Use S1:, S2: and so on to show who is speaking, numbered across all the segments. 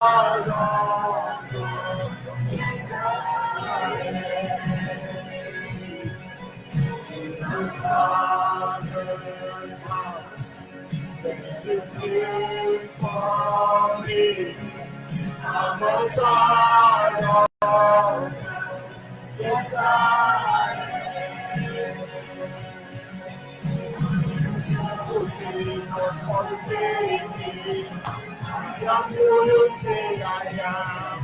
S1: Yes, I in my Father's house. There's a place for me. I'm a child of God. Yes, I am chosen, not forsaken. I am who you say I am.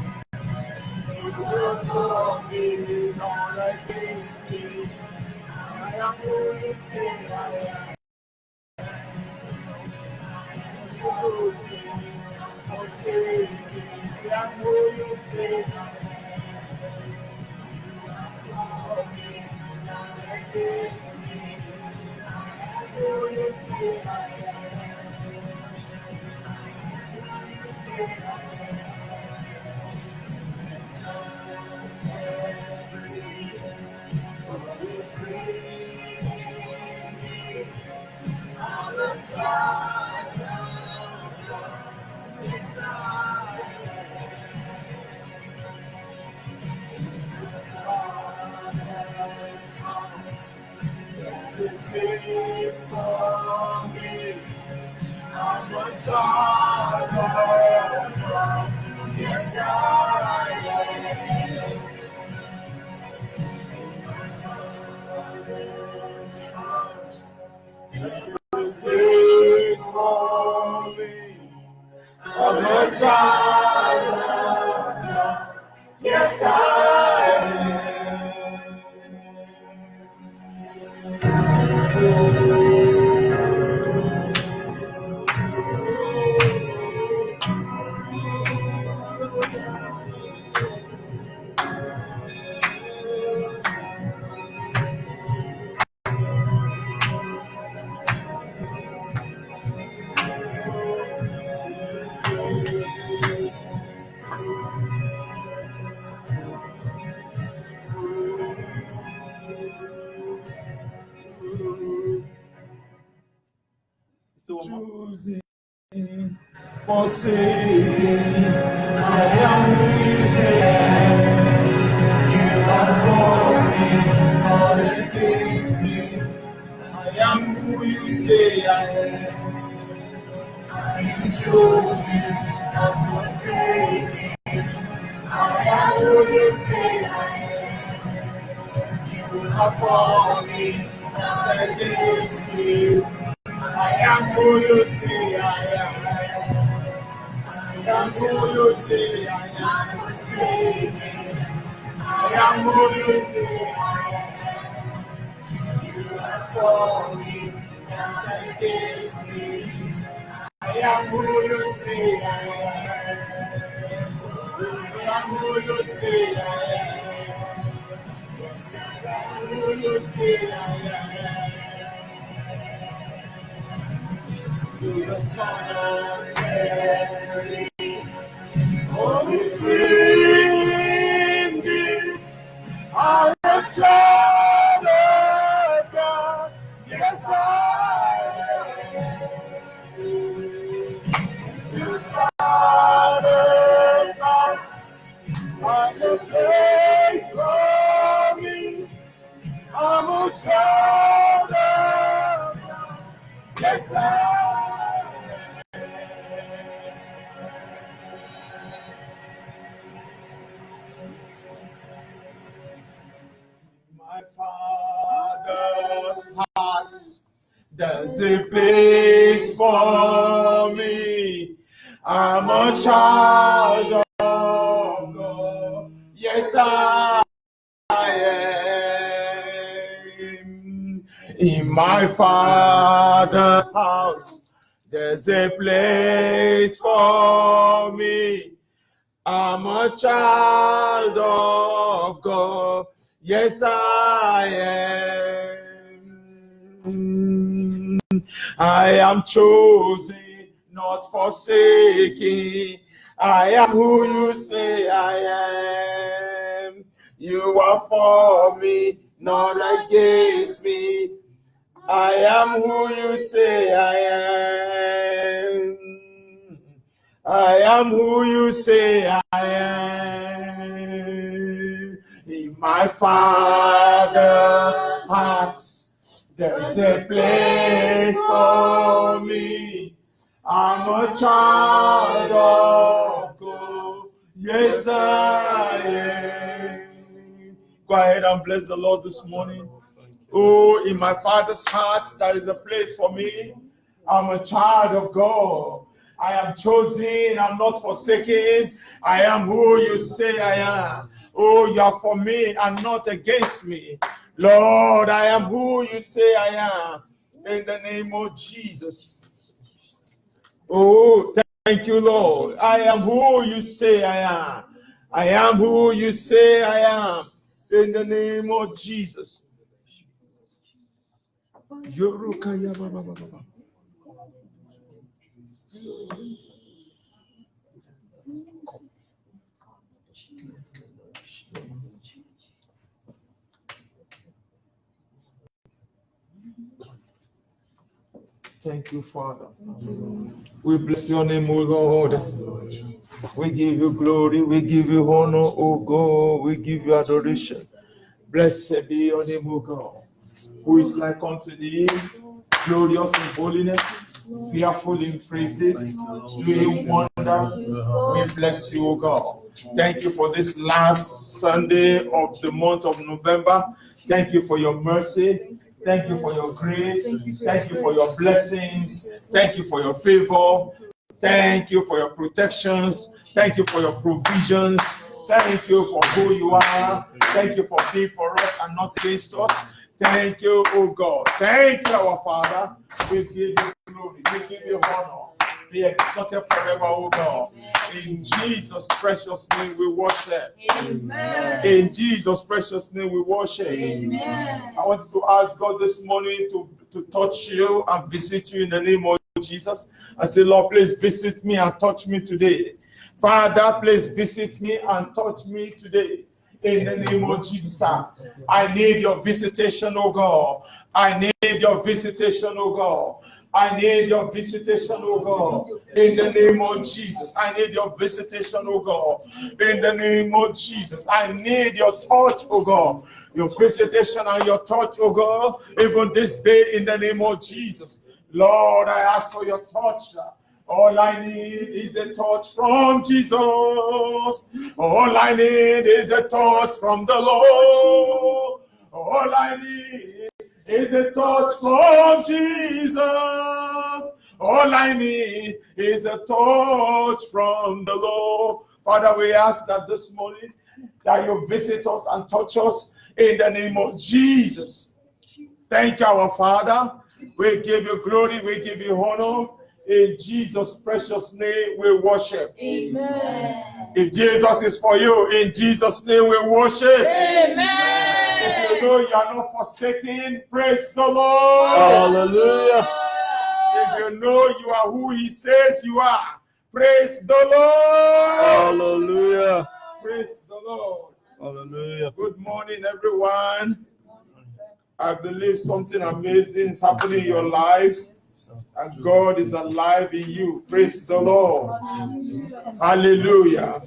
S1: You will call me, not against me. I am who you say I am. Chosen, not forsaken. I am who you say I am. Not against me. I am who you say I am. Who you say I am. Sun sets free. Holy Spirit indeed. I'm a child of God. Yes, I am. Father's house. There's a place for me. I'm a child of God. Yes, I am. Father's house. There's a place for me. I'm a child of God. Yes, I am. Choosing, forsaken, I am who you say I am. You are for me, not against me. I am who you say I am. I am chosen, not forsaken. I am who you say I am. You are for me, not against me. I am who you say I am. I am who you say I am. I am who you say I am. You are for me, not against me. I am who you say I am. I am who you say I am. Yes, I am who you say I am. The Son sets free. Holy Spirit, indeed, I'm a child of God. Yes, I am. The Father's house was the place for me. I'm a child of God. Yes, I am. My Father's heart, there's a place for me. I'm a child of God. Yes, I am. In my Father's house, there's a place for me. I'm a child of God. Yes, I am. I am chosen, not forsaken. I am who you say I am. You are for me, not against me. I am who you say I am. I am who you say I am. In my Father's heart, there's a place for me. I'm a child of God. Yes, I am. Go ahead and bless the Lord this morning. Oh, in my Father's heart, there is a place for me. I'm a child of God. I am chosen. I'm not forsaken. I am who you say I am. Oh, you are for me and not against me. Lord, I am who you say I am. In the name of Jesus. Oh, thank you, Lord. I am who you say I am. I am who you say I am. In the name of Jesus. Thank you, Father. We bless your name, O Lord. We give you glory. We give you honor, O God. We give you adoration. Blessed be your name, O God. Who is like unto thee, glorious in holiness, fearful in praises, doing wonders. We bless you, O God. Thank you for this last Sunday of the month of November. Thank you for your mercy. Thank you for your grace. Thank you for your blessings. Thank you for your favor. Thank you for your protections. Thank you for your provisions. Thank you for who you are. Thank you for being for us and not against us. Thank you, oh God. Thank you, our Father. We give you glory. We give you honor. Be exalted forever, oh God. In Jesus' precious name we worship. Amen. In Jesus' precious name we worship. Amen. I want to ask God this morning to touch you and visit you in the name of Jesus. I say, Lord, please visit me and touch me today. Father, please visit me and touch me today. In the name of Jesus, I need your visitation, oh God. I need your visitation, oh God. I need your visitation, oh God. In the name of Jesus, I need your visitation, oh God. In the name of Jesus, I need your touch, oh God. Your visitation and your touch, oh God. Even this day, in the name of Jesus, Lord, I ask for your touch. All I need is a touch from Jesus. All I need is a touch from the Lord. All I need is a touch from Jesus. All I need is a touch from the Lord. Father, we ask that this morning that you visit us and touch us in the name of Jesus. Thank you, our Father. We give you glory, we give you honor. In Jesus' precious name we worship. Amen. If Jesus is for you, in Jesus' name we worship. Amen. If you know you are not forsaken, praise the Lord. Hallelujah. If you know you are who he says you are, praise the Lord. Hallelujah. Praise the Lord. Hallelujah. Good morning, everyone. I believe something amazing is happening in your life. And God is alive in you. Praise the Lord. Hallelujah.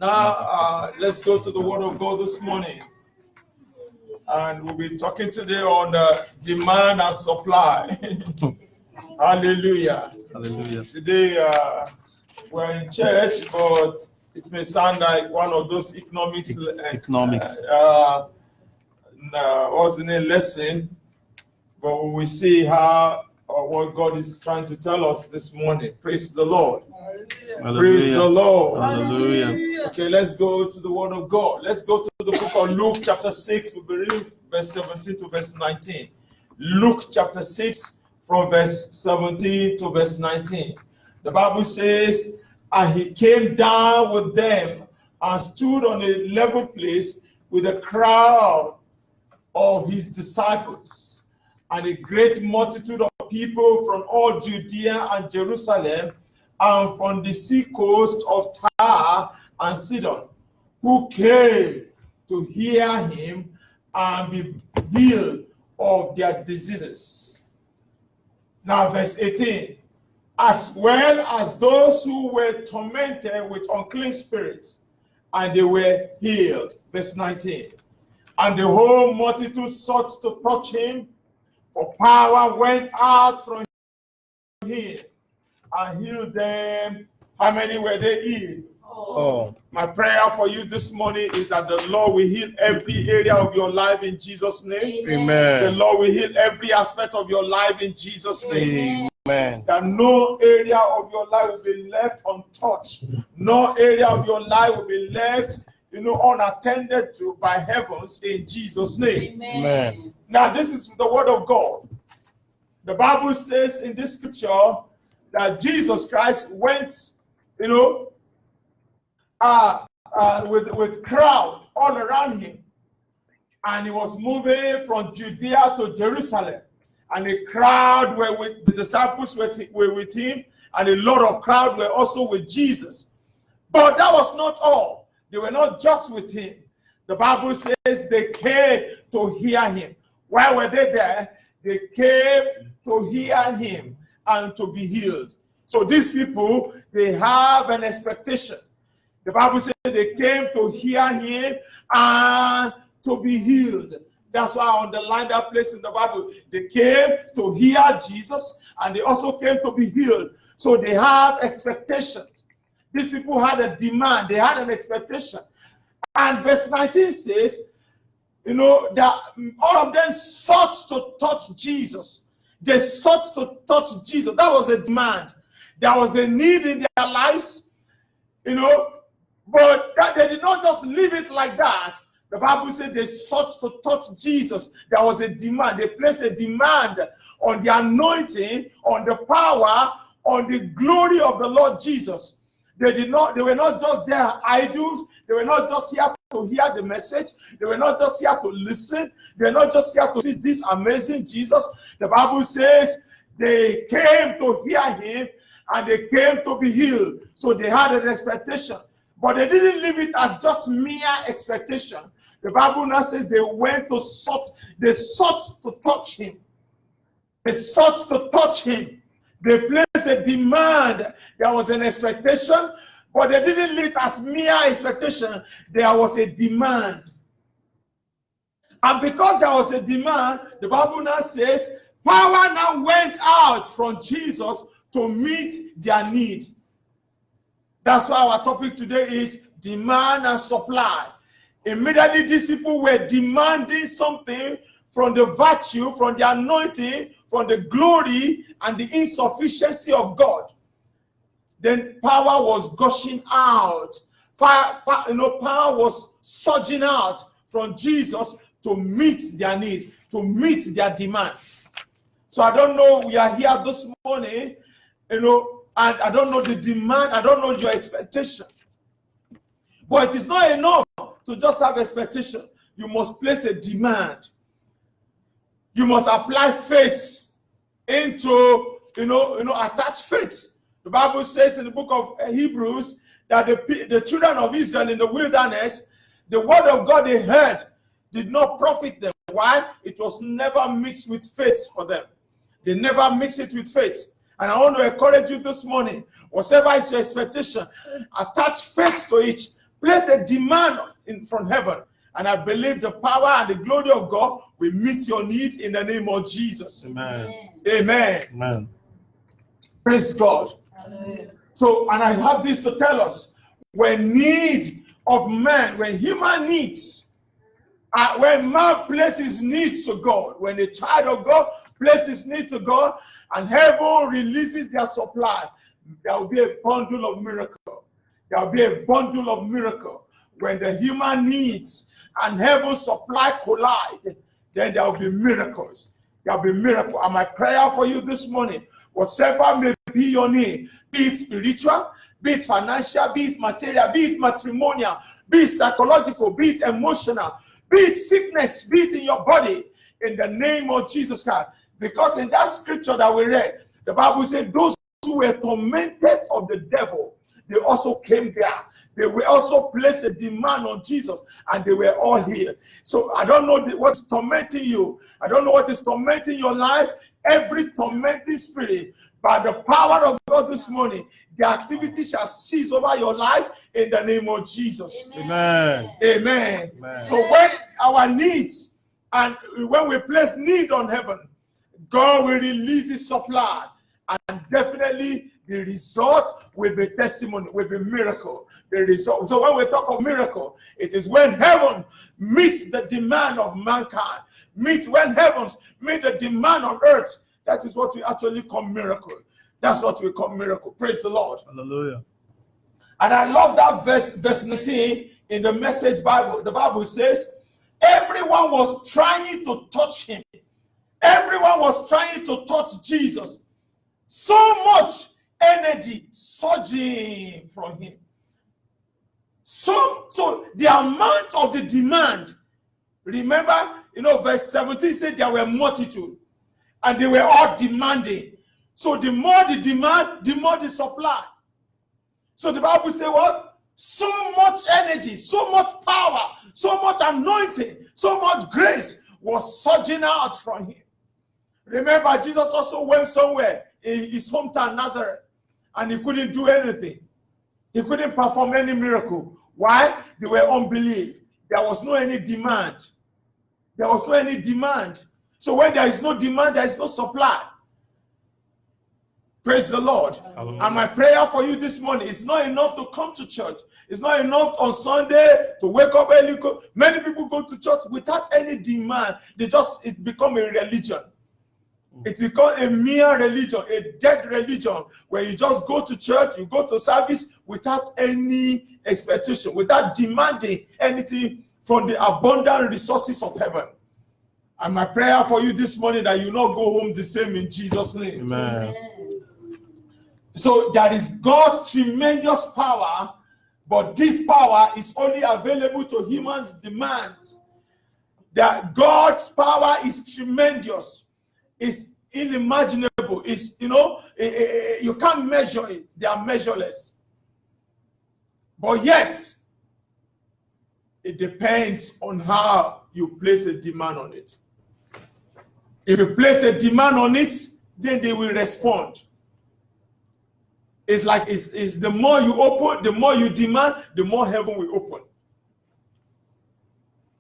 S1: Now, let's go to the Word of God this morning. And we'll be talking today on demand and supply. Hallelujah. Hallelujah. Today, we're in church, but it may sound like one of those economics. What's the name lesson? But we will see how or what God is trying to tell us this morning. Praise the Lord. Hallelujah. Praise the Lord. Hallelujah. Okay, let's go to the Word of God. Let's go to the book of Luke chapter 6, we believe verse 17 to verse 19. Luke chapter 6 from verse 17 to verse 19. The Bible says, and he came down with them and stood on a level place with a crowd of his disciples and a great multitude of people from all Judea and Jerusalem and from the sea coast of Tyre and Sidon, who came to hear him and be healed of their diseases. Now verse 18. as well as those who were tormented with unclean spirits, and they were healed. Verse 19. And the whole multitude sought to touch him, for power went out from him and healed them. How many were they healed? Oh. My prayer for you this morning is that the Lord will heal every area of your life in Jesus' name. Amen. The Lord will heal every aspect of your life in Jesus' name. Amen. That no area of your life will be left untouched. No area of your life will be left, unattended to by heavens in Jesus' name. Amen. Now, this is the word of God. The Bible says in this scripture that Jesus Christ went, with crowd all around him, and he was moving from Judea to Jerusalem, and the crowd were with the disciples were with him, and a lot of crowd were also with Jesus. But that was not all. They were not just with him. The Bible says they came to hear him. Why were they there? They came to hear him and to be healed. So these people, they have an expectation. The Bible says they came to hear him and to be healed. That's why I underline that place in the Bible. They came to hear Jesus, and they also came to be healed. So they have expectations. These people had a demand. They had an expectation. And verse 19 says, that all of them sought to touch Jesus. They sought to touch Jesus. That was a demand. There was a need in their lives, but they did not just leave it like that. The Bible said they sought to touch Jesus. There was a demand. They placed a demand on the anointing, on the power, on the glory of the Lord Jesus. They were not just there idols. They were not just here to hear the message. They were not just here to listen. They were not just here to see this amazing Jesus. The Bible says they came to hear him and they came to be healed. So they had an expectation. But they didn't leave it as just mere expectation. The Bible now says they sought to touch him. They sought to touch him. They placed a demand. There was an expectation, but they didn't leave it as mere expectation. There was a demand. And because there was a demand, the Bible now says, power now went out from Jesus to meet their need. That's why our topic today is demand and supply. Immediately, these people were demanding something from the virtue, from the anointing, from the glory and the insufficiency of God. Then power was gushing out. Power was surging out from Jesus to meet their need, to meet their demands. So I don't know, we are here this morning, and I don't know the demand, I don't know your expectation. But it is not enough to just have expectation. You must place a demand. You must apply faith into, attach faith. The Bible says in the book of Hebrews that the children of Israel in the wilderness, the word of God they heard did not profit them. Why? It was never mixed with faith for them. They never mixed it with faith. And I want to encourage you this morning, whatever is your expectation, attach faith to it. Place a demand from heaven. And I believe the power and the glory of God will meet your need in the name of Jesus. Amen. Amen. Amen. Praise God. Hallelujah. So, and I have this to tell us, when need of man, when human needs, when man places needs to God, when a child of God places needs to God, and heaven releases their supply, there will be a bundle of miracle. There will be a bundle of miracle. When the human needs and heaven's supply collide, then there will be miracles. There will be miracle. And my prayer for you this morning, whatever may be your need, be it spiritual, be it financial, be it material, be it matrimonial, be it psychological, be it emotional, be it sickness, be it in your body, in the name of Jesus Christ. Because in that scripture that we read, the Bible said those who were tormented of the devil, they also came there. They will also place a demand on Jesus, and they were all healed. So I don't know what's tormenting you. I don't know what is tormenting your life. Every tormenting spirit, By the power of God this morning, the activity shall cease over your life in the name of Jesus.
S2: Amen.
S1: Amen.
S2: Amen.
S1: So when our needs and when we place need on heaven, God will release his supply, and definitely the result will be testimony, will be miracle. The result. So when we talk of miracle, it is when heaven meets the demand of mankind, when heavens meet the demand on earth. That is what we actually call miracle. That's what we call miracle. Praise the Lord.
S2: Hallelujah.
S1: And I love that verse 19 in the Message Bible. The Bible says, everyone was trying to touch him. Everyone was trying to touch Jesus. So much energy surging from him. So the amount of the demand, remember, verse 17 said there were multitude, and they were all demanding. So the more the demand, the more the supply. So the Bible says what? So much energy, so much power, so much anointing, so much grace was surging out from him. Remember, Jesus also went somewhere in his hometown, Nazareth, and he couldn't do anything. He couldn't perform any miracle. Why? They were unbelief. There was no any demand. There was no any demand. So when there is no demand, there is no supply. Praise the Lord.
S2: Hallelujah.
S1: And my prayer for you this morning, it's not enough to come to church. It's not enough on Sunday to wake up early. Many people go to church without any demand. It become a religion. It's become a mere religion, a dead religion, where you just go to church, you go to service without any expectation, without demanding anything from the abundant resources of heaven. And my prayer for you this morning, that you not go home the same in Jesus' name.
S2: Amen.
S1: So there is God's tremendous power, but this power is only available to humans' demands. That God's power is tremendous. It's unimaginable. It's, you can't measure it. They are measureless. But yet, it depends on how you place a demand on it. If you place a demand on it, then they will respond. It's like it's the more you open, the more you demand, the more heaven will open.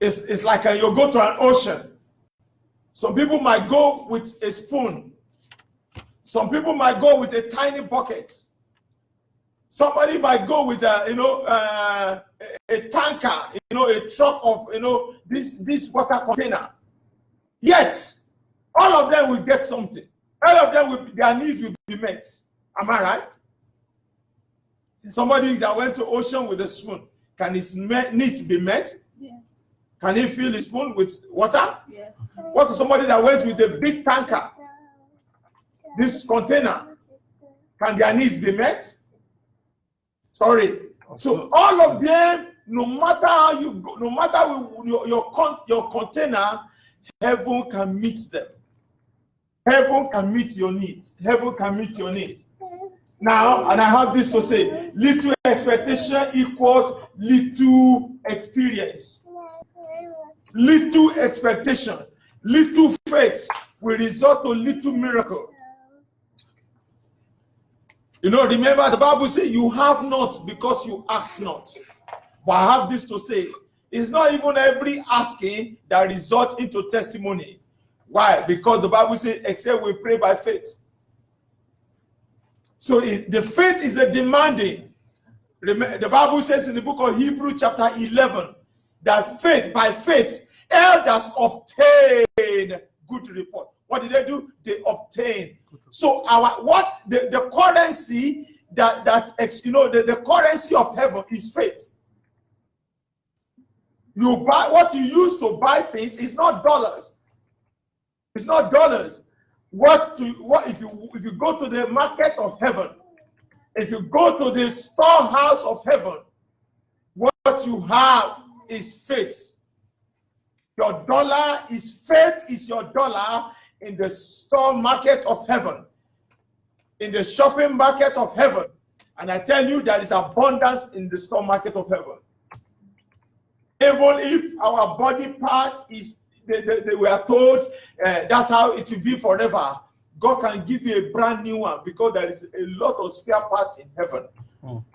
S1: It's like you go to an ocean. Some people might go with a spoon. Some people might go with a tiny bucket. Somebody might go with a tanker, a truck of this water container. Yet, all of them will get something. All of them their needs will be met. Am I right? Somebody that went to ocean with a spoon, can his needs be met?
S3: Yes.
S1: Can he fill his spoon with water?
S3: Yes.
S1: What is somebody that went with a big tanker, this container? Can their needs be met? Sorry. So all of them, no matter how you go, no matter your container, heaven can meet them. Heaven can meet your needs. Heaven can meet your need. Now, and I have this to say, little expectation equals little experience. Little expectation, little faith will result to little miracle. Remember the Bible says you have not because you ask not. But I have this to say, it's not even every asking that results into testimony. Why? Because the Bible says, except we pray by faith. So the faith is a demanding. The Bible says in the book of Hebrews chapter 11, that by faith, elders obtain good report. What did they do? They obtain. So the currency the currency of heaven is faith. You buy what you use to buy things is not dollars. It's not dollars. If you go to the market of heaven, if you go to the storehouse of heaven, what you have is faith. Your dollar is faith, is your dollar in the store market of heaven, in the shopping market of heaven. And I tell you, there is abundance in the store market of heaven. Even if our body part is, they were told that's how it will be forever. God can give you a brand new one because there is a lot of spare parts in heaven.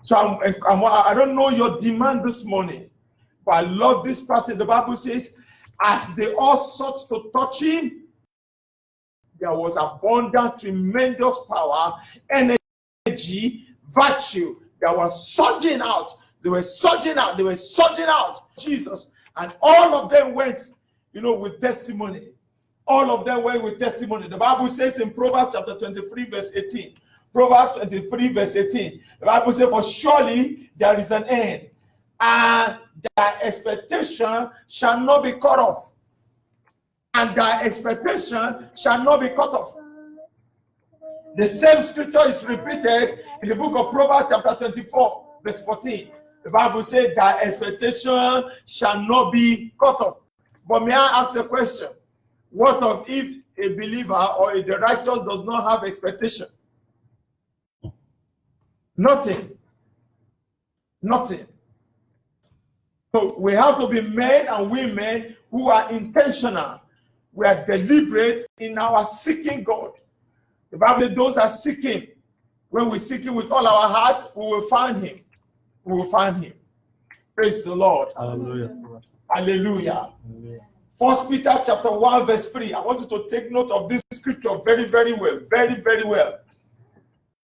S1: So I don't know your demand this morning, but I love this passage. The Bible says, as they all sought to touch him, there was abundant, tremendous power, energy, virtue that was surging out. They were surging out. They were surging out. Jesus. And all of them went, with testimony. All of them went with testimony. The Bible says in Proverbs chapter 23, verse 18. Proverbs 23, verse 18. The Bible says, for surely there is an end, and their expectation shall not be cut off. And their expectation shall not be cut off. The same scripture is repeated in the book of Proverbs chapter 24, verse 14. The Bible says that expectation shall not be cut off. But may I ask a question? What of if a believer or the righteous does not have expectation? Nothing. Nothing. So we have to be men and women who are intentional. We are deliberate in our seeking God. The Bible says those that seek him, when we seek him with all our heart, we will find him. We will find him. Praise the Lord. Hallelujah. Hallelujah. Hallelujah. 1 Peter chapter 1 verse 3. I want you to take note of this scripture very, very well. Very, very well.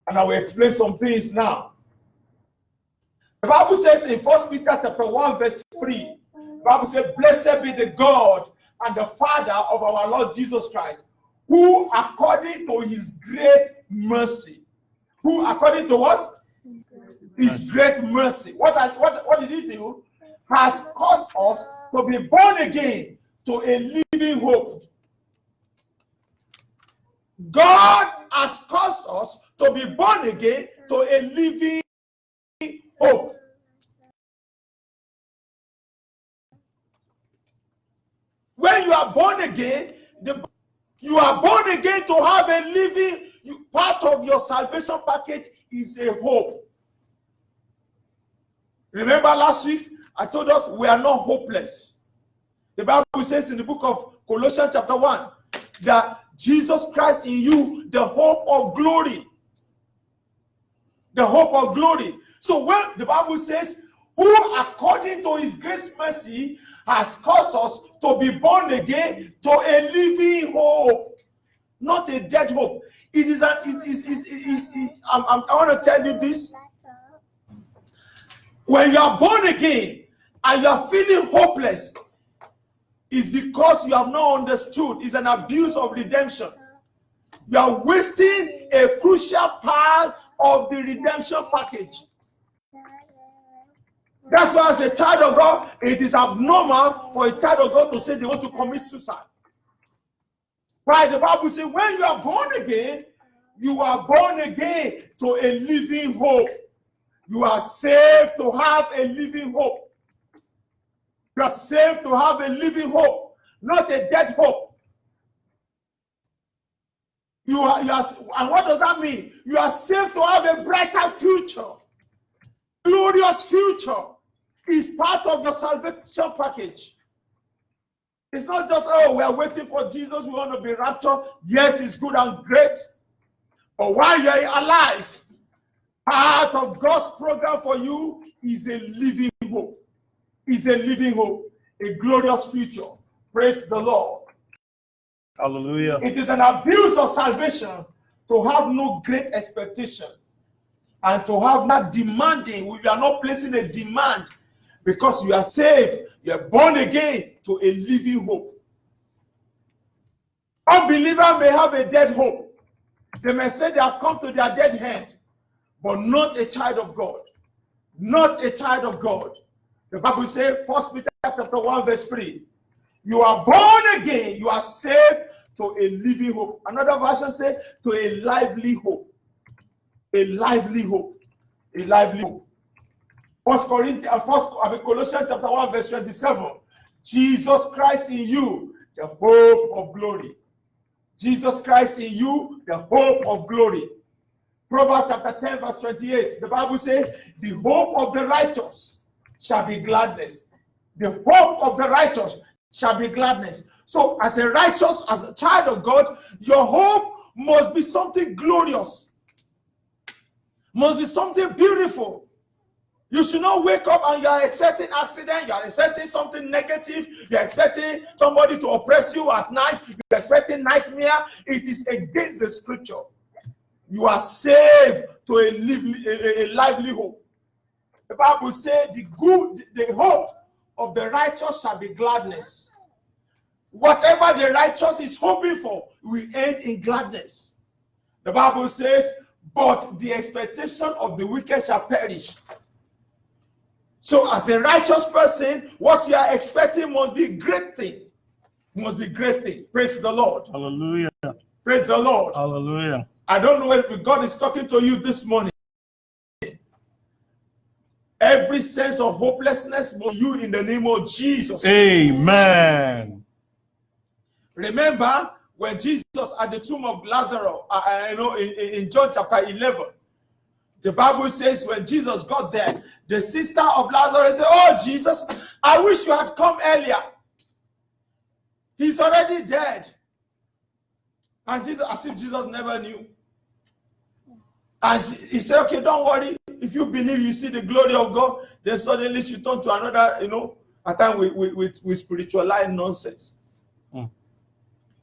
S1: And I will explain some things now. The Bible says in 1 Peter chapter 1 verse 3, the Bible says, blessed be the God and the Father of our Lord Jesus Christ, who according to his great mercy, who according to what? His great mercy. What did he do? Has caused us to be born again to a living hope. God has caused us to be born again to a living hope. When you are born again, you are born again to have a living, part of your salvation package is a hope. Remember last week, I told us we are not hopeless. The Bible says in the book of Colossians chapter 1, that Jesus Christ in you, the hope of glory. The hope of glory. So when the Bible says, who according to his grace mercy has caused us to be born again to a living hope, not a dead hope. I want to tell you this. When you are born again and you are feeling hopeless, it's because you have not understood. It's an abuse of redemption. You are wasting a crucial part of the redemption package. That's why as a child of God, it is abnormal for a child of God to say they want to commit suicide. Right? The Bible says when you are born again, you are born again to a living hope. You are saved to have a living hope. You are saved to have a living hope, not a dead hope. And what does that mean? You are saved to have a brighter future. Glorious future is part of your salvation package. It's not just, oh, we are waiting for Jesus, we want to be raptured. Yes, it's good and great. But while you're alive, part of God's program for you is a living hope. Is a living hope, a glorious future. Praise the Lord.
S2: Hallelujah.
S1: It is an abuse of salvation to have no great expectation and to have not demanding. We are not placing a demand because you are saved, you are born again to a living hope. Unbeliever may have a dead hope. They may say they have come to their dead end, but not a child of God. Not a child of God. The Bible says, 1 Peter chapter 1 verse 3, you are born again, you are saved to a living hope. Another version says, to a lively hope. A lively hope. A lively hope. Colossians chapter 1 verse 27, Jesus Christ in you, the hope of glory. Jesus Christ in you, the hope of glory. Proverbs chapter 10 verse 28, the Bible says, the hope of the righteous shall be gladness. The hope of the righteous shall be gladness. So as a righteous, as a child of God, your hope must be something glorious, must be something beautiful. You should not wake up and you are expecting accident, you are expecting something negative, you are expecting somebody to oppress you at night, you are expecting nightmare. It is against the scripture. You are saved to a lively hope. The Bible says the hope of the righteous shall be gladness. Whatever the righteous is hoping for will end in gladness. The Bible says, but the expectation of the wicked shall perish. So as a righteous person, what you are expecting must be great things. Must be great things. Praise the Lord.
S2: Hallelujah.
S1: Praise the Lord.
S2: Hallelujah.
S1: I don't know if God is talking to you this morning. Every sense of hopelessness must you in the name of Jesus.
S2: Amen.
S1: Remember when Jesus at the tomb of Lazarus, in John chapter 11, the Bible says when Jesus got there, the sister of Lazarus said, "Oh Jesus, I wish you had come earlier. He's already dead." And Jesus, as if Jesus never knew. And he said, "Okay, don't worry. If you believe you see the glory of God," then suddenly she turned to another, at time with spiritualized nonsense.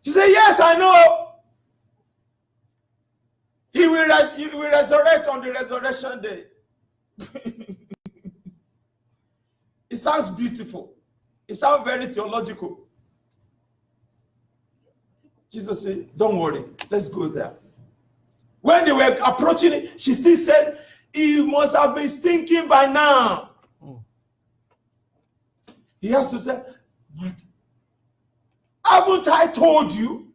S1: She said, "Yes, I know. He will resurrect on the resurrection day." It sounds beautiful. It sounds very theological. Jesus said, "Don't worry. Let's go there." When they were approaching it, she still said, "He must have been stinking by now." He has to say, "What? Haven't I told you?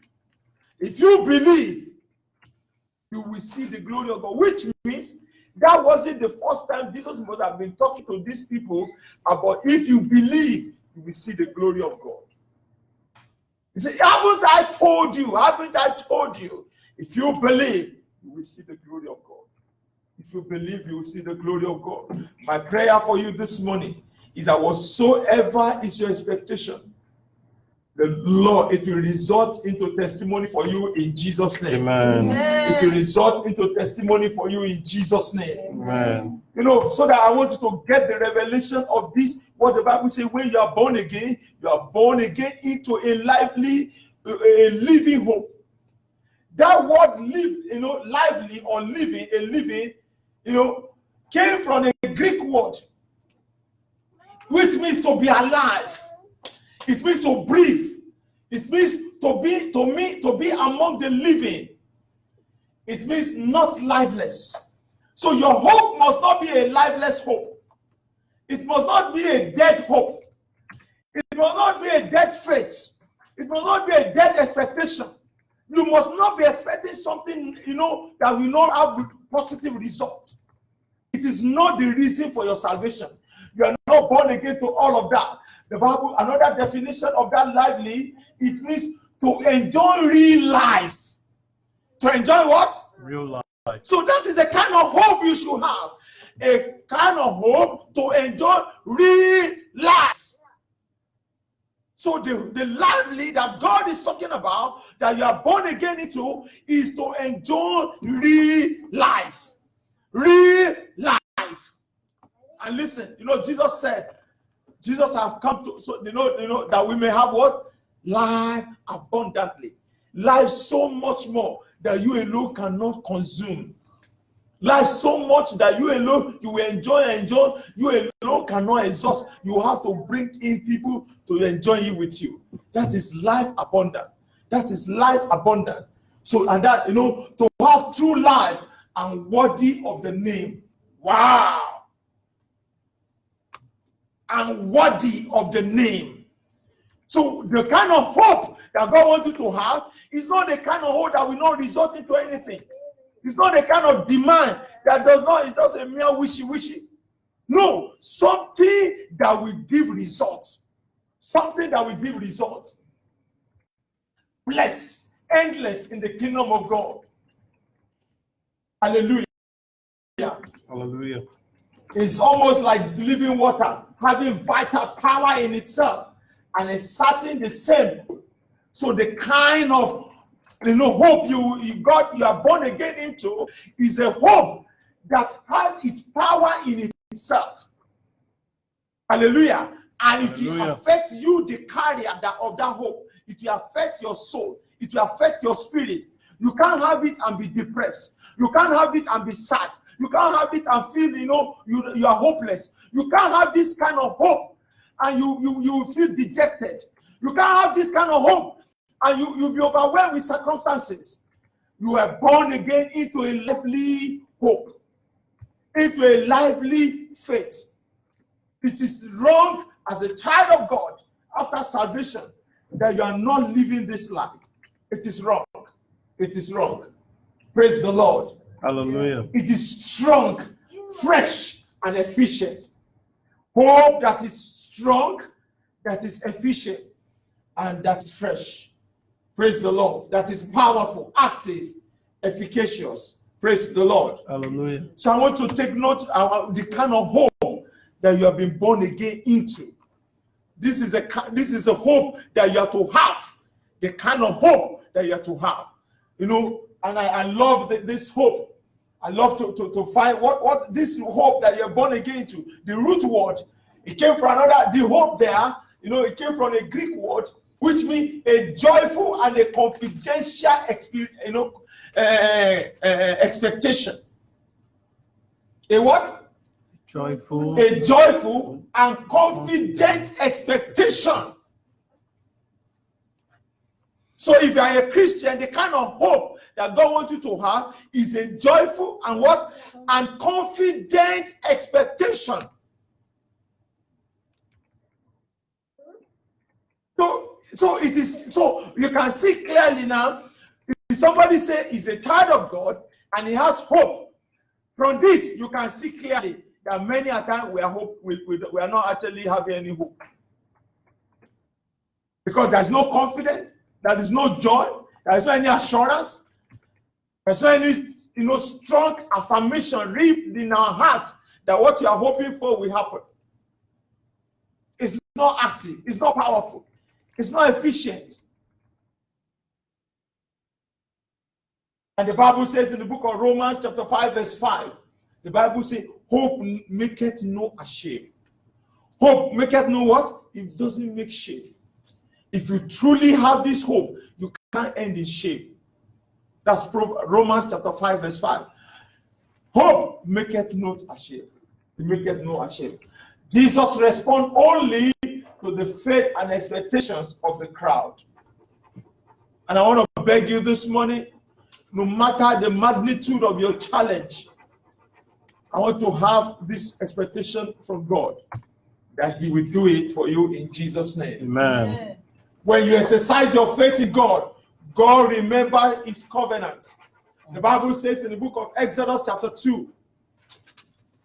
S1: If you believe, you will see the glory of God." Which means that wasn't the first time Jesus must have been talking to these people about, if you believe, you will see the glory of God. He said, "Haven't I told you? Haven't I told you? If you believe, you will see the glory of God." If you believe, you will see the glory of God. My prayer for you this morning is that whatsoever is your expectation, the Lord, it will result into testimony for you in Jesus' name.
S2: Amen.
S1: It will result into testimony for you in Jesus' name.
S2: Amen.
S1: So that I want you to get the revelation of this, what the Bible says, when you are born again into a lively, a living hope. That word live, lively or living, a living, came from a Greek word, which means to be alive. It means to breathe. It means to be among the living. It means not lifeless. So your hope must not be a lifeless hope. It must not be a dead hope. It must not be a dead faith. It must not be a dead expectation. You must not be expecting something, that will not have positive result. It is not the reason for your salvation. You are not born again to all of that. The Bible, another definition of that lively, it means to enjoy real life. To enjoy what?
S2: Real life.
S1: So that is the kind of hope you should have. A kind of hope to enjoy real life. So the lively that God is talking about, that you are born again into, is to enjoy real life. Real life. And listen, Jesus said, Jesus have come to, so that we may have what? Life abundantly. Life so much more that you alone cannot consume. Life so much that you alone, you will enjoy. You alone cannot exhaust. You have to bring in people to enjoy it with you. That is life abundant. That is life abundant. So, and that, to have true life and worthy of the name. Wow. And worthy of the name. So the kind of hope that God wants you to have is not the kind of hope that will not result into anything. It's not the kind of demand that does not, it's just a mere wishy-wishy. No, something that will give results. Something that will give results. Blessed, endless in the kingdom of God. Hallelujah.
S2: Hallelujah.
S1: It's almost like living water, having vital power in itself, and exerting the same. So the kind of Hope you are born again into is a hope that has its power in itself. Hallelujah. And it will affect you, the carrier of that hope. It will affect your soul. It will affect your spirit. You can't have it and be depressed. You can't have it and be sad. You can't have it and feel, you are hopeless. You can't have this kind of hope and you feel dejected. You can't have this kind of hope and you'll be overwhelmed with circumstances. You are born again into a lively hope, into a lively faith. It is wrong as a child of God after salvation that you are not living this life. It is wrong. It is wrong. Praise the Lord.
S2: Hallelujah.
S1: It is strong, fresh, and efficient. Hope that is strong, that is efficient, and that's fresh. Praise the Lord. That is powerful, active, efficacious. Praise the Lord.
S2: Hallelujah.
S1: So I want to take note of the kind of hope that you have been born again into. This is a hope that you have to have. The kind of hope that you have to have. And I love this hope. I love to find what this hope that you're born again to. The root word, it came from the hope there, it came from a Greek word, which means a joyful and a confidential expectation. A what?
S2: Joyful.
S1: A joyful and confident expectation. So if you are a Christian, the kind of hope that God wants you to have is a joyful and what? And confident expectation. So it is, so you can see clearly now, if somebody say he's a child of God and he has hope, from this you can see clearly that many a time we are not actually having any hope. Because there's no confidence. There is no joy. There is no any assurance. There's no any strong affirmation lived in our heart that what you are hoping for will happen. It's not active. It's not powerful. It's not efficient. And the Bible says in the book of Romans chapter 5 verse 5, the Bible says, hope maketh no shame. Hope maketh no what? It doesn't make shame. If you truly have this hope, you can't end in shame. That's Romans chapter 5 verse 5. Hope maketh not ashamed. It maketh no ashamed. Jesus responded only to the faith and expectations of the crowd. And I want to beg you this morning, no matter the magnitude of your challenge, I want to have this expectation from God that He will do it for you in Jesus' name.
S2: Amen.
S1: When you exercise your faith in God, God remembers His covenant. The Bible says in the book of Exodus chapter 2,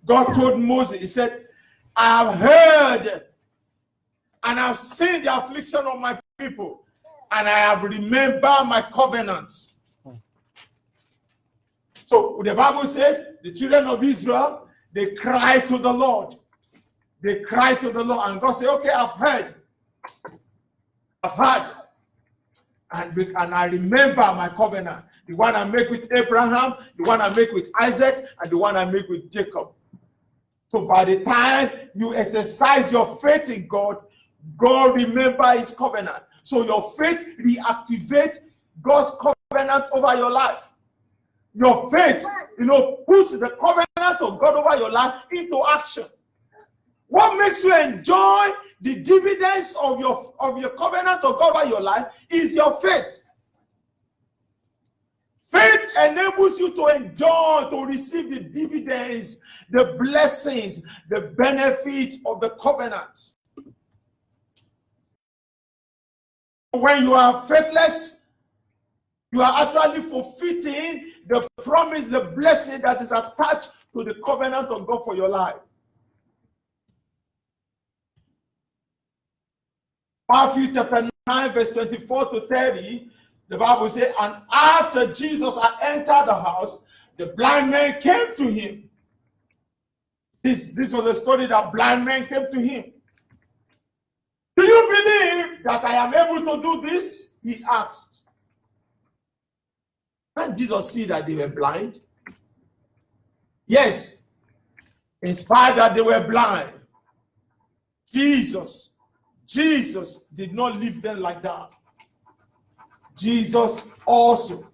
S1: God told Moses, He said, I have heard and I have seen the affliction of my people, and I have remembered my covenants. So the Bible says the children of Israel, they cry to the Lord. They cry to the Lord, and God said, okay, I've heard. And I remember my covenant, the one I make with Abraham, the one I make with Isaac, and the one I make with Jacob. So by the time you exercise your faith in God, God remembers His covenant. So your faith reactivates God's covenant over your life. Your faith, puts the covenant of God over your life into action. What makes you enjoy the dividends of your covenant of God over your life is your faith. Faith enables you to enjoy, to receive the dividends, the blessings, the benefits of the covenant. When you are faithless, you are actually fulfilling the promise, the blessing that is attached to the covenant of God for your life. Matthew chapter 9 verse 24 to 30, the Bible says, and after Jesus had entered the house, the blind man came to him. This was a story that blind man came to him. Do you believe that I am able to do this? He asked. Can't Jesus see that they were blind? Yes. In spite that they were blind, Jesus did not leave them like that. Jesus also,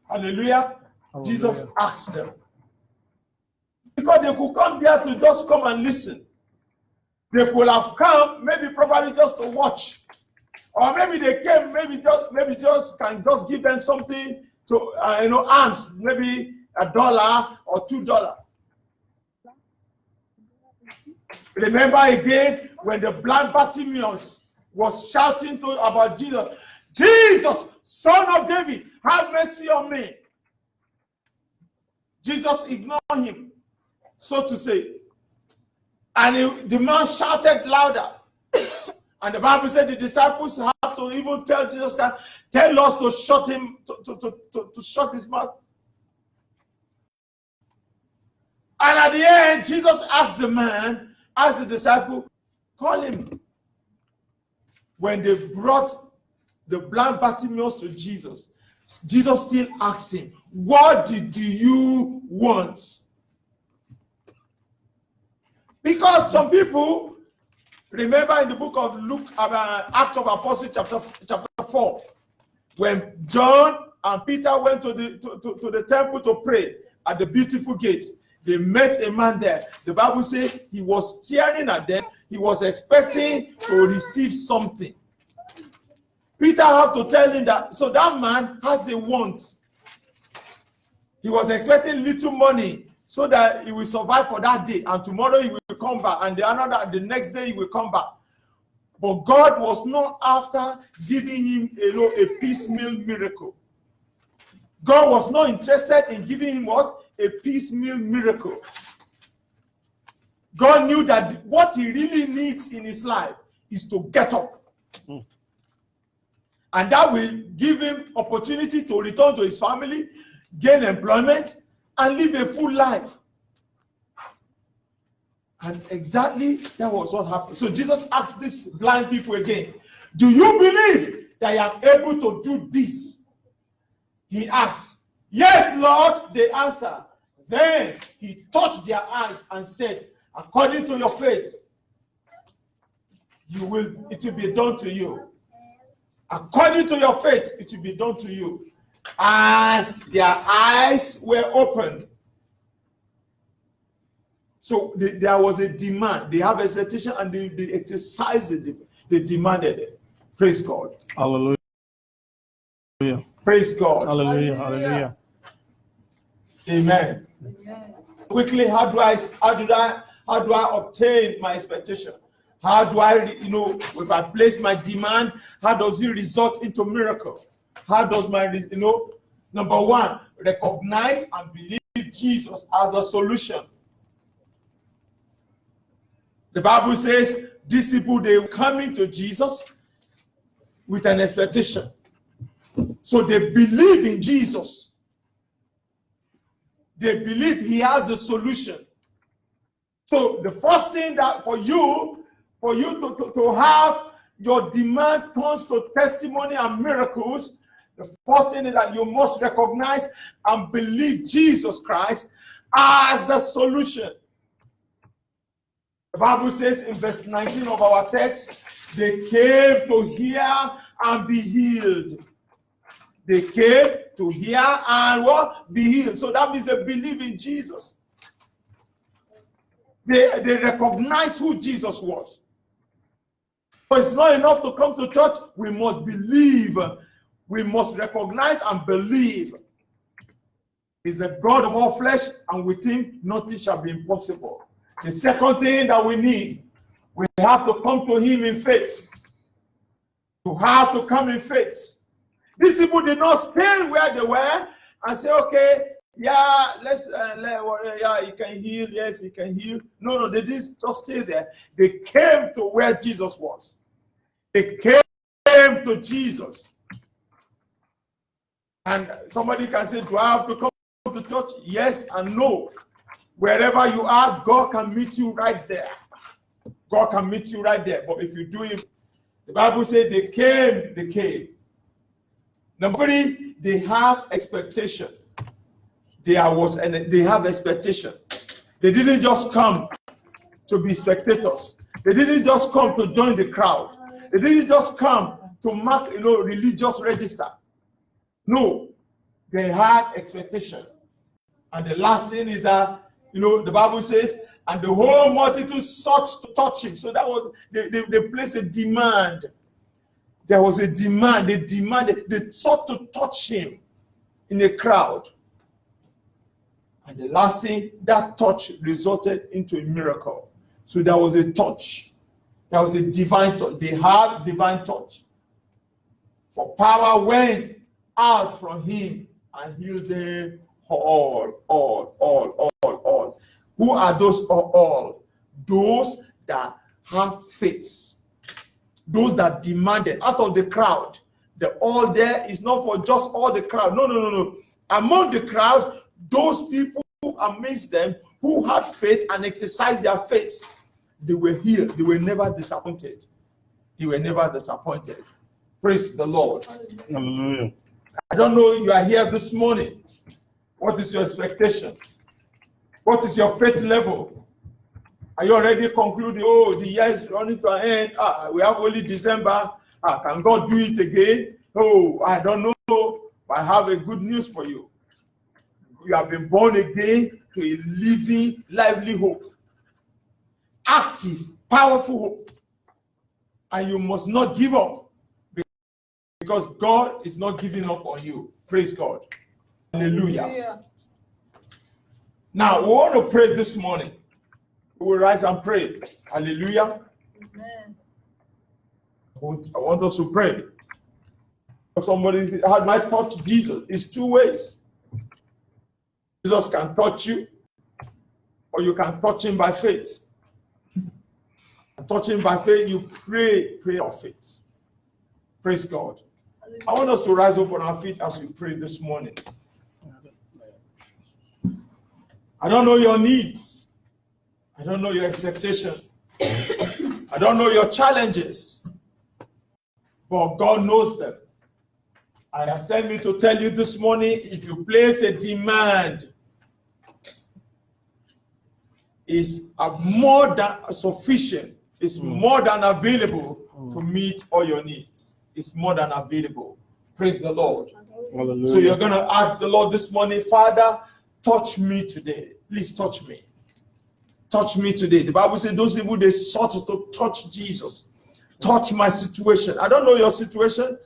S1: hallelujah, Jesus asked them. Because they could come there to just come and listen. They could have come, maybe probably just to watch. Or maybe they came, maybe just can just give them something to, alms, maybe $1 or $2. Remember again when the blind Bartimaeus was shouting about Jesus, Jesus, Son of David, have mercy on me. Jesus ignored him, so to say. And the man shouted louder. And the Bible said the disciples have to even tell Jesus, tell us to shut him, to shut his mouth. And at the end, Jesus asked the disciple, call him. When they brought the blind Bartimaeus to Jesus, Jesus still asked him, what did you want? Because some people, remember in the book of Luke, Acts of Apostles, chapter 4, when John and Peter went to the temple to pray at the beautiful gate, they met a man there. The Bible says he was staring at them. He was expecting to receive something. Peter had to tell him that, so that man has a want. He was expecting little money so that he will survive for that day, and tomorrow he will come back, and the next day he will come back. But God was not after giving him a piecemeal miracle. God was not interested in giving him what? A piecemeal miracle. God knew that what he really needs in his life is to get up. And that will give him opportunity to return to his family, gain employment, and live a full life. And exactly that was what happened. So Jesus asked these blind people again, do you believe that I am able to do this? He asked. Yes, Lord, they answered. Then he touched their eyes and said, according to your faith, it will be done to you. According to your faith, it will be done to you. And their eyes were opened. So there was a demand. They have expectation and they exercised it. They demanded it. Praise God.
S2: Hallelujah.
S1: Praise God.
S2: Hallelujah. Hallelujah.
S1: Amen. Quickly, how do I obtain my expectation? How do I, if I place my demand, how does it result into miracle? How does number one, recognize and believe Jesus as a solution. The Bible says these people, they coming to Jesus with an expectation. So they believe in Jesus. They believe he has a solution. So the first thing that for you to have your demand turns to testimony and miracles, the first thing is that you must recognize and believe Jesus Christ as the solution. The Bible says in verse 19 of our text, they came to hear and be healed. They came to hear and what? Be healed. So that means they believe in Jesus. They recognize who Jesus was. But it's not enough to come to church. We must believe. We must recognize and believe. He's a God of all flesh, and with him nothing shall be impossible. The second thing that we need, we have to come to him in faith. You have to come in faith. These people did not stay where they were and say, okay, yeah, yeah, he can heal. Yes, he can heal. No, they didn't just stay there. They came to where Jesus was. They came to Jesus. And somebody can say, do I have to come to church? Yes and no. Wherever you are, God can meet you right there. God can meet you right there. But if you do it, the Bible says they came. Number three, they have expectation. They have expectation. They didn't just come to be spectators. They didn't just come to join the crowd. They didn't just come to mark, religious register. No, they had expectation. And the last thing is that, the Bible says, and the whole multitude sought to touch him. So that was, they placed a demand. There was a demand. They sought to touch him in a crowd. And the last thing, that touch resulted into a miracle. So there was a touch. There was a divine touch. They had divine touch. For power went out from him and healed them all. Who are those all? Those that have faith. Those that demanded out of the crowd. The all there is not for just all the crowd. No. Among the crowd, those people amidst them who had faith and exercised their faith, they were healed. They were never disappointed. Praise the Lord.
S2: Hallelujah.
S1: I don't know, you are here this morning. What is your expectation? What is your faith level? Are you already concluding, the year is running to an end? We have only December. Can God do it again? I don't know. But I have a good news for you. You have been born again to a living, lively hope. Active, powerful hope. And you must not give up. Because God is not giving up on you. Praise God. Hallelujah. Now, we want to pray this morning. We will rise and pray. Hallelujah.
S3: Amen.
S1: I want us to pray. Somebody might touch Jesus. It's two ways. Jesus can touch you, or you can touch him by faith. And touch him by faith, you pray of faith. Praise God. I want us to rise up on our feet as we pray this morning. I don't know your needs. I don't know your expectation. I don't know your challenges. But God knows them. And has sent me to tell you this morning, if you place a demand, is more than sufficient, is more than available to meet all your needs. It's more than available. Praise the Lord.
S2: Hallelujah.
S1: So you're going to ask the Lord this morning, Father, touch me today. Please touch me. Touch me today. The Bible says those people, they sought to touch Jesus. Touch my situation. I don't know your situation,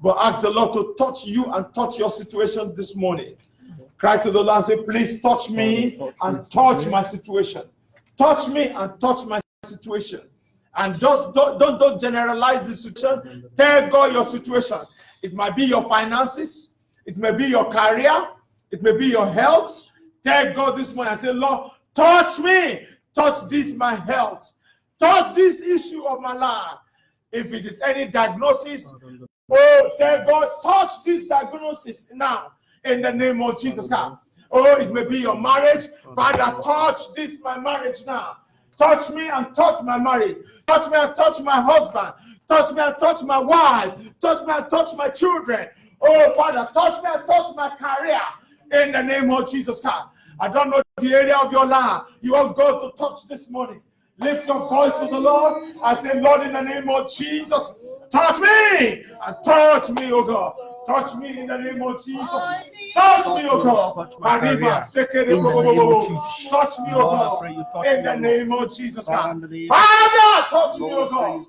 S1: but ask the Lord to touch you and touch your situation this morning. Cry to the Lord and say, please touch me and touch my situation. Touch me and touch my situation. And just don't generalize the situation. Tell God your situation. It might be your finances. It may be your career. It may be your health. Tell God this morning and say, Lord, touch me. Touch this, my health. Touch this issue of my life. If it is any diagnosis, tell God, touch this diagnosis now in the name of Jesus Christ. It may be your marriage. Father, touch this, my marriage now. Touch me and touch my marriage. Touch me and touch my husband. Touch me and touch my wife. Touch me and touch my children. Oh, Father, touch me and touch my career in the name of Jesus Christ. I don't know the area of your life you want God to touch this morning. Lift your voice to the Lord. I say, Lord, in the name of Jesus, touch me and touch me, oh God. Touch me in the name of Jesus. Touch me, oh God. Touch me, oh God. In the name of Jesus. Father, touch me, oh God.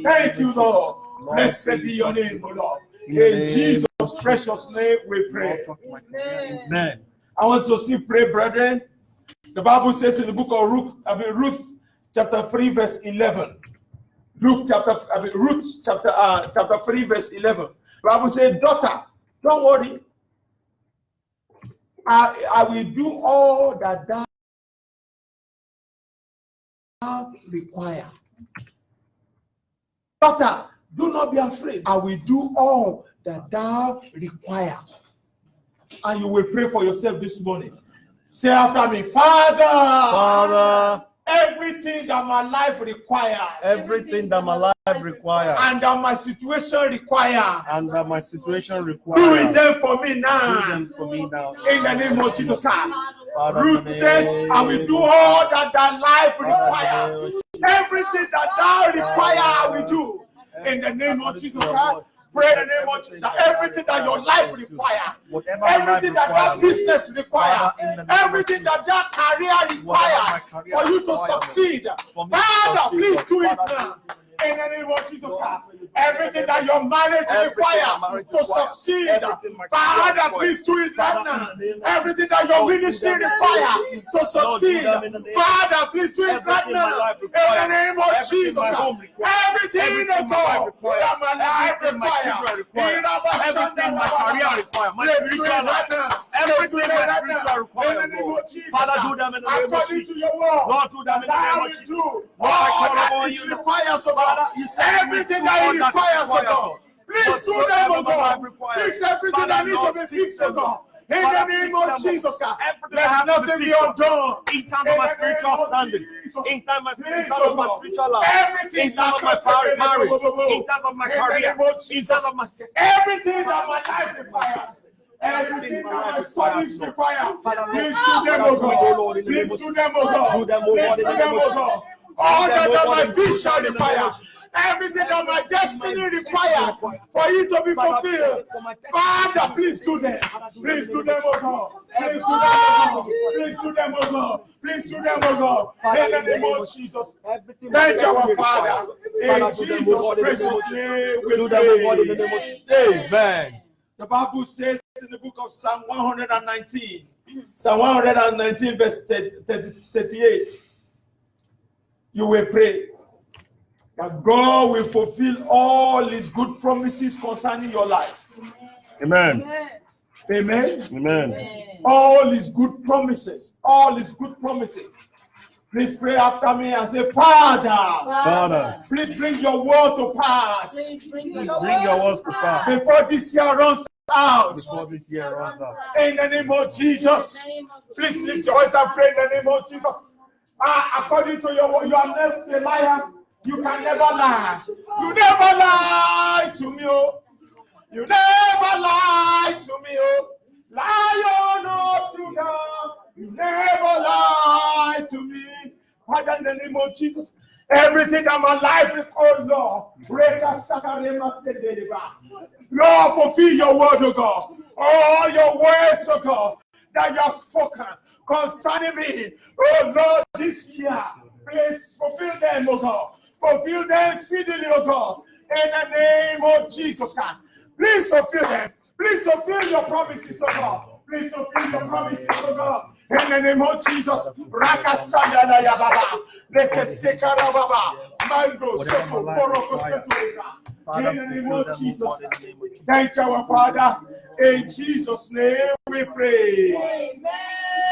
S1: Thank you, Lord. Blessed be your name, oh Lord. In Jesus' precious name we pray.
S2: Amen.
S1: I want to see pray, brethren. The Bible says in the book of Ruth, chapter 3, verse 11. Ruth chapter 3, verse 11. The Bible says, daughter, don't worry. I will do all that thou require. Daughter, do not be afraid. I will do all that thou require. And you will pray for yourself this morning. Say after me, Father, everything that my life requires,
S2: everything that my life life requires.
S1: and that my situation requires.
S2: And that my situation
S1: Do it
S2: requires.
S1: then for me
S2: Do
S1: now.
S2: them for me now.
S1: In the name of Jesus Christ.
S2: Father, in
S1: Ruth
S2: the
S1: says,
S2: name
S1: I will do all that thy life requires. Everything that thou require, I will do. In the name of Jesus Christ. Pray in the name of Jesus. That everything that your life requires,
S2: Whatever
S1: everything that that business requires,
S2: Father, in the name of
S1: everything that that career requires for you to succeed. Father, please do it now. In the name of Jesus Christ. Everything that your marriage requires to succeed. Father, please do it right now. Everything that your ministry requires to succeed. Father, please do it right now. In the name of Jesus Christ. Everything that my life requires.
S2: everything my career requires, my spiritual life, everything my spiritual requires, Father, do them in the name of Jesus. Lord, do them in the name of Jesus. Lord, I call upon you.
S1: Requires of God. Everything that it requires of God. Please do them, oh God. Fix everything that needs to be fixed, oh God. In the name of Jesus, God. Let nothing be undone.
S2: In terms of my spiritual standing, in terms of my spiritual life,
S1: everything
S2: in terms of my marriage, in terms of my career, in terms of my
S1: everything that my life requires. Everything that my studies require. Please do them, oh God. Please do them, oh God. Please do them, oh God. All that my vision requires. Everything that my destiny requires for you to be fulfilled. Father, please do them. Please do them, oh God. Please do them, oh God. Please do them, oh God. Please do them, oh God. In the name of Jesus. Thank you, our Father. In Jesus' precious name we pray.
S2: Amen.
S1: The Bible says in the book of Psalm 119, Psalm 119, verse 38, you will pray that God will fulfill all his good promises concerning your life.
S2: Amen.
S1: Amen.
S2: Amen.
S1: All his good promises. All his good promises. Please pray after me and say, Father, please bring your word to pass.
S2: Please bring your words to pass
S1: before this year runs out. In the name of Jesus. Please lift your voice and pray in the name of Jesus. According to your word, you are next to a liar. You can never lie. You never lie to me, oh. You never lie to me, oh. Lion of Judah. You never lie to me. Father, in the name of Jesus, everything that my life requires, Lord, Lord, fulfill your word, oh God. All your words, oh God, that you have spoken concerning me, oh Lord, this year, please fulfill them, oh God. Fulfill them speedily, oh God, in the name of Jesus, God. Please fulfill them. Please fulfill your promises, oh God. Please fulfill your promises, oh God. In the name of Jesus. Rakasanda ya baba. Lekesekara baba. Mango soto poroko soto. In the name of Jesus. Thank you, our Father. In Jesus' name we pray. Amen.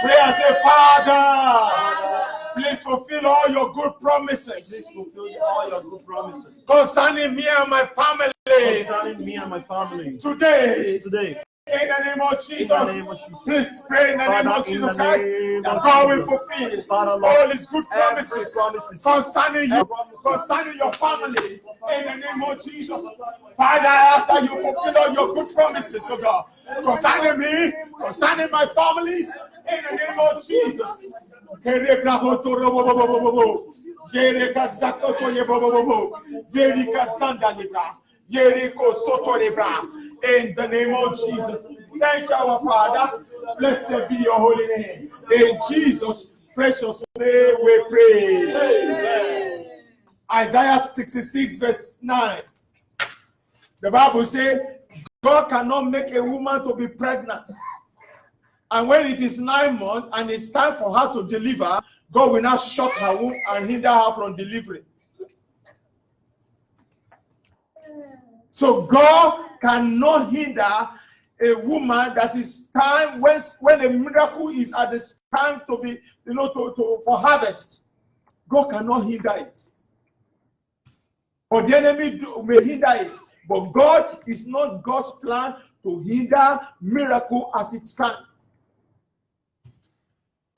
S1: Pray and say, Father, please fulfill all your good promises.
S2: Please fulfill all your good promises
S1: concerning me and my family.
S2: Concerning me and my family.
S1: Today. In the name of Jesus. Please pray in the name of Jesus Christ that God will fulfill all his good promises concerning you, concerning your family. In the name of Jesus. Father, I ask that you fulfill all your good promises, oh God, concerning me, concerning my families. In the name of Jesus. In the name of Jesus. Thank you, our Father. Blessed be your holy name. In Jesus' precious name we pray. Amen. Isaiah 66 verse 9. The Bible says, God cannot make a woman to be pregnant. And when it is 9 months and it's time for her to deliver, God will not shut her womb and hinder her from delivery. So God cannot hinder a woman that is time when a miracle is at this time to be, for harvest. God cannot hinder it. Or the enemy may hinder it. But God is not God's plan to hinder miracle at its time.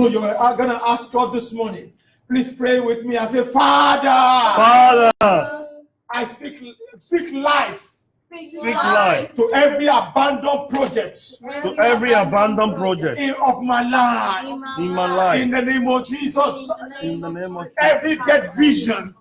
S1: So you are going to ask God this morning. Please pray with me and say, Father, I speak life.
S2: Speak life
S1: To every abandoned project.
S2: to every abandoned project
S1: Of my life.
S2: in my life.
S1: In the name of Jesus.
S2: In the name of Jesus.
S1: Every dead vision.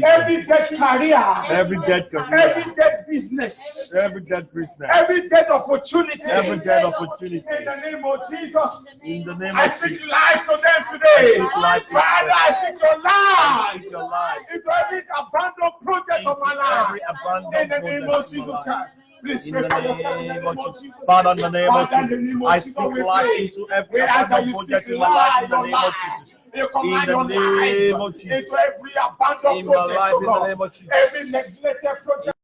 S1: Every dead career.
S2: Every dead career.
S1: Every dead business.
S2: Every dead business.
S1: Every dead opportunity.
S2: Every dead opportunity.
S1: In the name of Jesus.
S2: In the name
S1: I
S2: of
S1: speak
S2: Jesus.
S1: life to them today.
S2: life to them.
S1: Father, I speak your life.
S2: Speak your life.
S1: Into every abandoned project of my life.
S2: Every abandoned
S1: In the name of
S2: project
S1: Jesus
S2: of my life.
S1: Christ. Please
S2: In
S1: pray
S2: the
S1: for yourself in the
S2: name
S1: name
S2: of
S1: of
S2: Jesus.
S1: Jesus.
S2: Father, in the name of
S1: Father, in the
S2: Jesus,
S1: name of
S2: I
S1: Jesus,
S2: speak
S1: we
S2: life
S1: pray.
S2: into every
S1: We ask that
S2: abandoned
S1: you
S2: project
S1: speak
S2: in my life in
S1: life,
S2: the
S1: your
S2: name of
S1: life.
S2: Jesus.
S1: You
S2: In
S1: command
S2: the
S1: your
S2: name
S1: life
S2: of Jesus.
S1: into every abandoned
S2: In my
S1: project,
S2: life,
S1: oh
S2: in the
S1: God.
S2: name of Jesus.
S1: Every neglected project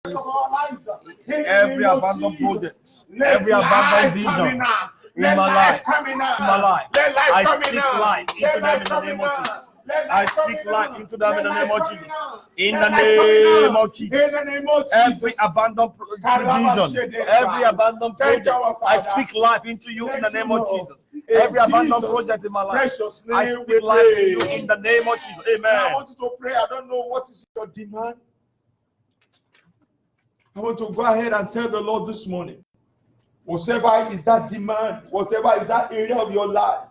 S1: of our lives. In the
S2: Every
S1: name of
S2: abandoned
S1: Jesus.
S2: project,
S1: Let
S2: every
S1: life
S2: abandoned
S1: come
S2: vision
S1: out.
S2: in
S1: Let
S2: my
S1: life
S2: life,
S1: come in out.
S2: in my life.
S1: Let life
S2: I
S1: come in
S2: speak
S1: out.
S2: life into
S1: Let
S2: them
S1: life
S2: in the
S1: come
S2: name
S1: in
S2: of
S1: out.
S2: Jesus.
S1: Let
S2: I
S1: life come
S2: speak
S1: in
S2: life
S1: out.
S2: into them
S1: Let
S2: in the
S1: life
S2: name of
S1: come in
S2: Jesus.
S1: out.
S2: In
S1: Let
S2: the
S1: life come in
S2: name
S1: out.
S2: of Jesus.
S1: In the name of
S2: Every
S1: Jesus.
S2: abandoned vision, every abandoned
S1: Thank
S2: project,
S1: our
S2: I
S1: Father.
S2: speak life into you in
S1: Thank
S2: the name
S1: you,
S2: of
S1: Lord.
S2: Jesus.
S1: In
S2: Every abandoned
S1: Jesus'
S2: project in my life,
S1: precious
S2: I
S1: name
S2: speak
S1: we
S2: life to you
S1: pray.
S2: in the name of Jesus.
S1: Now I
S2: Amen.
S1: want you to pray. I don't know what is your demand. I want to go ahead and tell the Lord this morning, whatever is that demand, whatever is that area of your life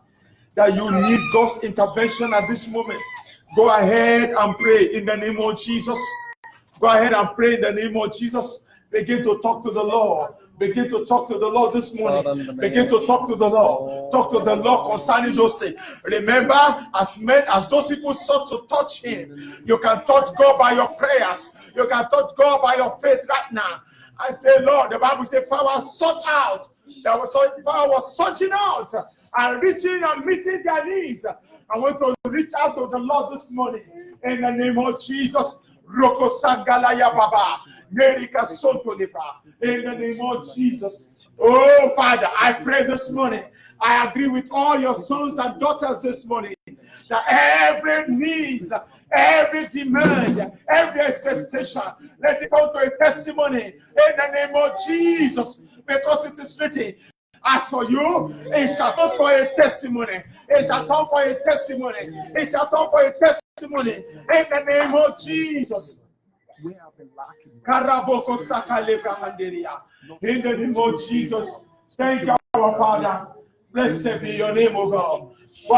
S1: that you need God's intervention at this moment, go ahead and pray in the name of Jesus. Go ahead and pray in the name of Jesus. Begin to talk to the Lord. Begin to talk to the Lord this morning. Begin to talk to the Lord. Talk to the Lord concerning those things. Remember, as those people sought to touch Him, you can touch God by your prayers. You can touch God by your faith right now. I say, Lord, the Bible says, power sought out. Power was searching out and reaching and meeting their needs. I want to reach out to the Lord this morning in the name of Jesus. Roko Sangalaya Baba, Nerika Sonto Lipa, in the name of Jesus. Oh, Father, I pray this morning. I agree with all your sons and daughters this morning that every needs, every demand, every expectation, let it come to a testimony in the name of Jesus, because it is written, as for you, it shall come for a testimony. It shall come for a testimony. It shall come for a testimony in the name of Jesus. In the name of Jesus. Thank you, our Father. Blessed be your name, O God. Go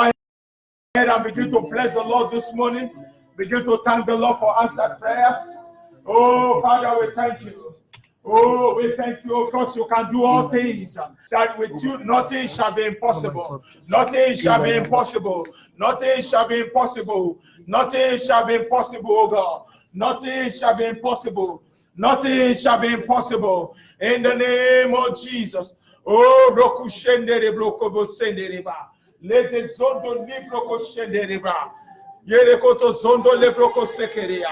S1: ahead and begin to bless the Lord this morning. Begin to thank the Lord for answered prayers. Oh, Father, we thank you. Oh, we thank you because you can do all things. That with you, nothing shall be impossible. Nothing shall be impossible. Nothing shall be impossible. Nothing shall be impossible, oh God. Nothing shall be impossible. Nothing shall be impossible. In the name of Jesus. Oh, Roku Shendere Brokobo Sendereba. Let the Zondo Libroko Shendereba. Yerekoto Zondo Lebroko Sekeria.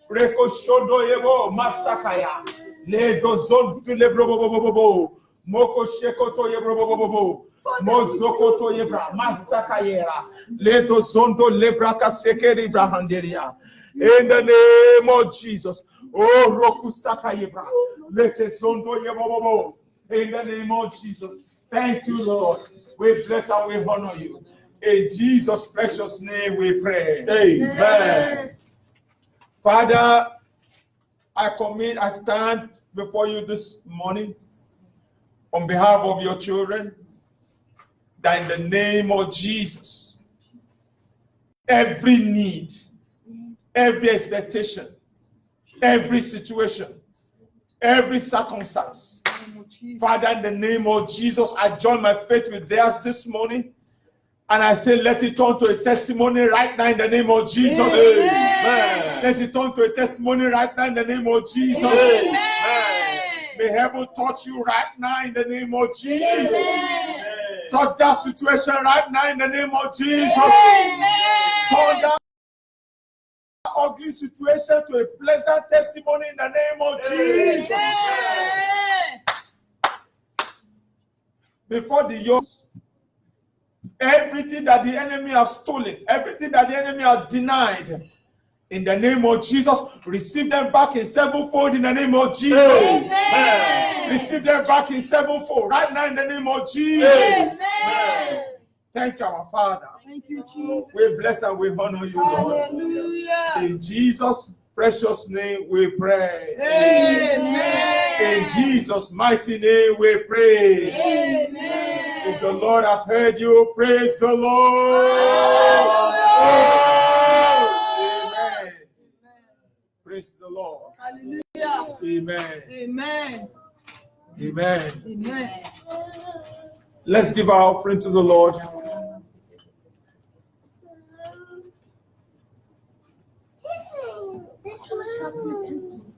S1: Reko Shondo Yebo Masakaya. Le Dozon to Lebrobobobo. Moko Shekoto Yebrobobobo. Mozokoto Yebra Masakayera. Le Dozondo Lebraka Sekeri Brahanderia. In the name of Jesus. Oh, Roku Sakayebra. Let the Zondo Yebobobo. In the name of Jesus. Thank you, Lord. We bless and we honor you. In Jesus' precious name we pray. Amen. Father, I stand before you this morning on behalf of your children, that in the name of Jesus, every need, every expectation, every situation, every circumstance, Father, in the name of Jesus, I join my faith with theirs this morning. And I say, let it turn to a testimony right now in the name of Jesus. Amen. Let it turn to a testimony right now in the name of Jesus. Amen. May heaven touch you right now in the name of Jesus. Amen. Touch that situation right now in the name of Jesus. Amen. Turn that ugly situation to a pleasant testimony in the name of Jesus. Amen. Before the yoke, everything that the enemy has stolen, everything that the enemy has denied, in the name of Jesus, receive them back in sevenfold in the name of Jesus. Amen. Receive them back in sevenfold right now in the name of Jesus. Amen. Thank you, our Father.
S3: Thank you, Jesus.
S1: We bless and we honor you, Lord.
S3: Hallelujah.
S1: In Jesus' precious name we pray.
S3: Amen.
S1: In Jesus' mighty name we pray.
S3: Amen.
S1: If the Lord has heard you, praise the Lord. Amen. Praise the Lord.
S3: Hallelujah.
S1: Amen.
S3: Amen.
S1: Amen.
S3: Amen.
S1: Let's give our offering to the Lord.
S4: This was something.